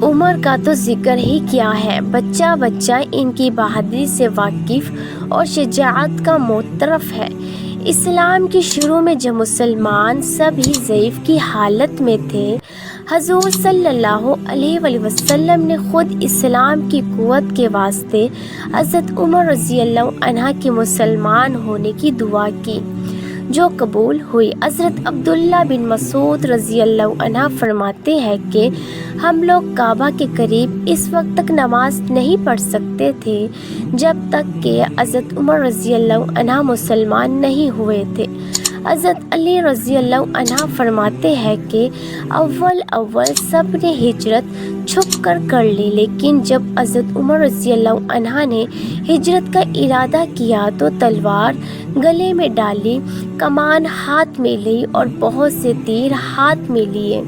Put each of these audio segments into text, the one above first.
عمر کا تو ذکر ہی کیا ہے، بچہ بچہ ان کی بہادری سے واقف اور شجاعت کا معترف ہے۔ اسلام کے شروع میں جب مسلمان سبھی ضعیف کی حالت میں تھے، حضور صلی اللہ علیہ وآلہ وسلم نے خود اسلام کی قوت کے واسطے حضرت عمر رضی اللہ عنہ کے مسلمان ہونے کی دعا کی، جو قبول ہوئی۔ حضرت عبداللہ بن مسعود رضی اللہ عنہ فرماتے ہیں کہ ہم لوگ کعبہ کے قریب اس وقت تک نماز نہیں پڑھ سکتے تھے جب تک کہ حضرت عمر رضی اللہ عنہ مسلمان نہیں ہوئے تھے۔ حضرت علی رضی اللہ عنہ فرماتے ہیں کہ اول سب نے ہجرت چھپ کر لی، لیکن جب حضرت عمر رضی اللہ عنہ نے ہجرت کا ارادہ کیا تو تلوار گلے میں ڈالی، کمان ہاتھ میں لی اور بہت سے تیر ہاتھ میں لیے۔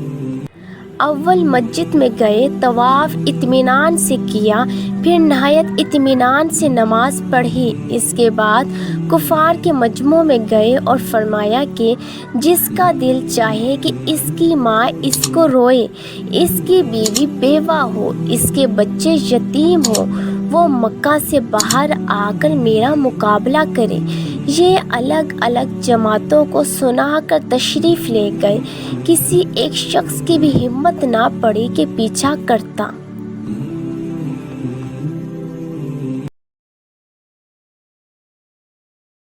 اول مسجد میں گئے، طواف اطمینان سے کیا، پھر نہایت اطمینان سے نماز پڑھی۔ اس کے بعد کفار کے مجمع میں گئے اور فرمایا کہ جس کا دل چاہے کہ اس کی ماں اس کو روئے، اس کی بیوی بیوہ ہو، اس کے بچے یتیم ہو، وہ مکہ سے باہر آ کر میرا مقابلہ کرے۔ یہ الگ الگ جماعتوں کو سنا کر تشریف لے گئے۔ کسی ایک شخص کی بھی ہمت نہ پڑی کہ پیچھا کرتا۔